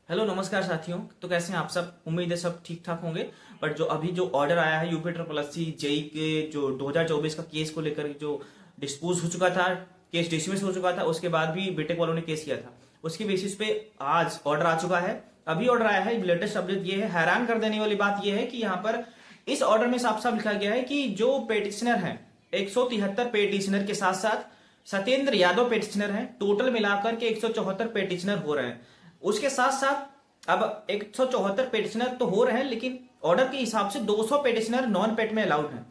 Hello नमस्कार साथियों। तो कैसे हैं आप सब? उम्मीद है सब ठीक ठाक होंगे। बट जो अभी जो ऑर्डर आया है यूपी ट्रिपल एससी जेई के जो 2024 का केस को लेकर जो डिस्पोज हो चुका था, केस डिसमिस हो चुका था, उसके बाद भी बीटेक वालों ने केस किया था, उसके बेसिस पे आज ऑर्डर आ चुका है। अभी ऑर्डर आया है। लेटेस्ट अपडेट ये है, हैरान कर देने वाली बात ये है कि यहाँ पर इस ऑर्डर में साफ साफ लिखा गया है कि जो पेटिशनर है 173 पेटिशनर के साथ साथ सत्येंद्र यादव पेटिशनर हैं, टोटल मिलाकर के 174 पेटिशनर हो रहे हैं। उसके साथ साथ अब 174 पेटिशनर तो हो रहे हैं, लेकिन ऑर्डर के हिसाब से 200 पेटिशनर नॉन पेट में अलाउड हैं।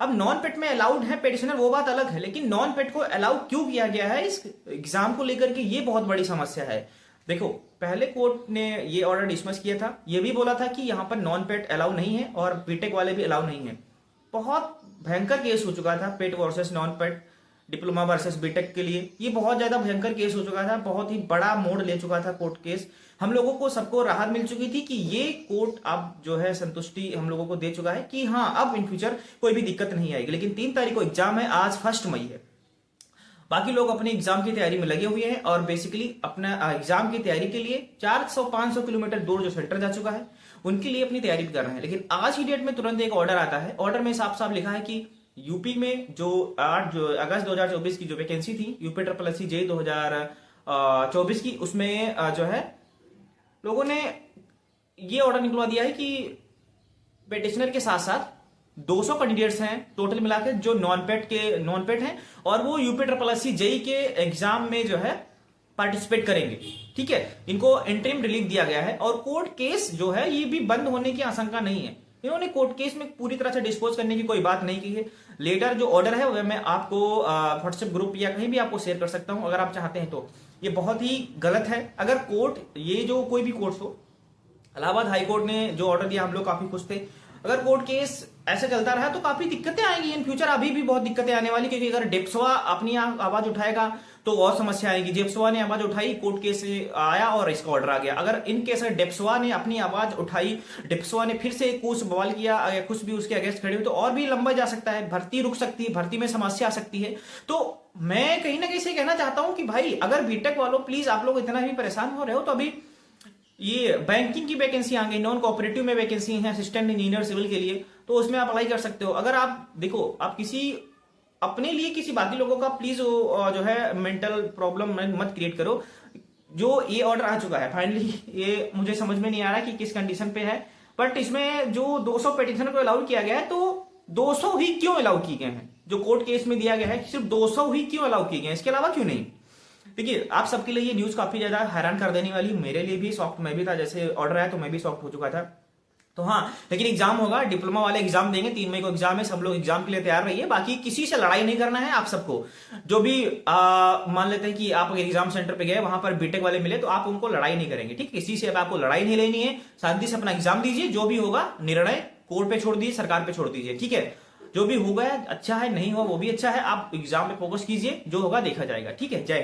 अब नॉन पेट में अलाउड है पेटिशनर, वो बात अलग है, लेकिन नॉन पेट को अलाउ क्यों किया गया है इस एग्जाम को लेकर के, ये बहुत बड़ी समस्या है। देखो, पहले कोर्ट ने ये ऑर्डर डिसमिस किया था, ये भी बोला था कि यहां पर नॉन पेट अलाउ नहीं है और बीटेक वाले भी अलाउ नहीं है। बहुत भयंकर केस हो चुका था पेट वर्सेस नॉन पेट, डिप्लोमा वर्सेस बीटेक के लिए। ये बहुत ज्यादा भयंकर केस हो चुका था, बहुत ही बड़ा मोड़ ले चुका था कोर्ट केस। हम लोगों को सबको राहत मिल चुकी थी कि ये कोर्ट अब जो है संतुष्टि हम लोगों को दे चुका है कि हाँ, अब इन फ्यूचर कोई भी दिक्कत नहीं आएगी। लेकिन 3 तारीख को एग्जाम है, आज 1 मई है। बाकी लोग अपने एग्जाम की तैयारी में लगे हुए हैं और बेसिकली अपना एग्जाम की तैयारी के लिए 400-500 किलोमीटर दूर जो सेंटर जा चुका है उनके लिए अपनी तैयारी भी कर रहे हैं। लेकिन आज की डेट में तुरंत एक ऑर्डर आता है। ऑर्डर में साफ साफ लिखा है कि यूपी में जो अगस्त 2024 की जो वैकेंसी थी यूपी ट्रिपल एससी जेई 2024 की, उसमें जो है लोगों ने ये ऑर्डर निकलवा दिया है कि पेटिशनर के साथ साथ 200 कैंडिडेट्स हैं टोटल मिलाकर जो नॉन पेट हैं और वो यूपी ट्रिपल एससी जेई के एग्जाम में जो है पार्टिसिपेट करेंगे। ठीक है, इनको इंटरिम रिलीफ दिया गया है और कोर्ट केस जो है ये भी बंद होने की आशंका नहीं है। इन्होंने कोर्ट केस में पूरी तरह से डिस्पोज करने की कोई बात नहीं की है। लेटर जो ऑर्डर है वह मैं आपको व्हाट्सएप ग्रुप या कहीं भी आपको शेयर कर सकता हूं अगर आप चाहते हैं तो। ये बहुत ही गलत है। अगर कोर्ट, ये जो कोई भी कोर्ट हो, इलाहाबाद हाई कोर्ट ने जो ऑर्डर दिया हम लोग काफी खुश थे। अगर कोर्ट केस ऐसे चलता रहा तो काफी दिक्कतें आएंगी इन फ्यूचर। अभी भी बहुत दिक्कतें आने वाली, क्योंकि अगर डेप्सवा अपनी आवाज उठाएगा तो और समस्या आएगी। डेप्सवा ने आवाज उठाई, कोर्ट केस आया और इसका ऑर्डर आ गया। अगर इन केस डेप्सवा ने अपनी आवाज उठाई, डेप्सवा ने फिर से कुछ बवाल किया या कुछ भी उसके अगेंस्ट खड़े हुए, तो और भी लंबा जा सकता है, भर्ती रुक सकती है, भर्ती में समस्या आ सकती है। तो मैं कहीं ना कहीं से कहना चाहता हूं कि भाई, अगर बीटेक वालों प्लीज आप लोग इतना भी परेशान हो रहे हो तो अभी ये बैंकिंग की वैकेंसी आ गई, नॉन कोऑपरेटिव में वैकेंसी है असिस्टेंट इंजीनियर सिविल के लिए, तो उसमें आप अप्लाई कर सकते हो। अगर आप देखो, आप किसी अपने लिए किसी बाकी लोगों का प्लीज जो है मेंटल प्रॉब्लम मत क्रिएट करो। जो ये ऑर्डर आ चुका है फाइनली, ये मुझे समझ में नहीं आ रहा कि किस कंडीशन पे है, बट इसमें जो 200 पेटिशन को अलाउ किया गया है, तो 200 ही क्यों अलाउ किए गए हैं? जो कोर्ट केस में दिया गया है सिर्फ 200 ही क्यों अलाउ किए गए हैं, इसके अलावा क्यों नहीं? देखिए, आप सबके लिए ये न्यूज काफी ज्यादा हैरान कर देने वाली, मेरे लिए भी शॉक्ड मैं भी था। जैसे ऑर्डर आया तो मैं भी शॉक्ड हो चुका था। तो हाँ, लेकिन एग्जाम होगा, डिप्लोमा वाले एग्जाम देंगे, 3 मई को एग्जाम है। सब लोग एग्जाम के लिए तैयार रहिए। बाकी किसी से लड़ाई नहीं करना है आप सबको। जो भी मान लेते हैं कि आप अगर एग्जाम सेंटर पे गए, वहां पर बीटेक वाले मिले, तो आप उनको लड़ाई नहीं करेंगे। ठीक, किसी से अब आपको लड़ाई नहीं लेनी है। शांति से अपना एग्जाम दीजिए, जो भी होगा निर्णय कोर्ट पे छोड़ दीजिए, सरकार पे छोड़ दीजिए। ठीक है, जो भी होगा अच्छा है, नहीं हुआ वो भी अच्छा है। आप एग्जाम पे फोकस कीजिए, जो होगा देखा जाएगा। ठीक है, जय हिंद।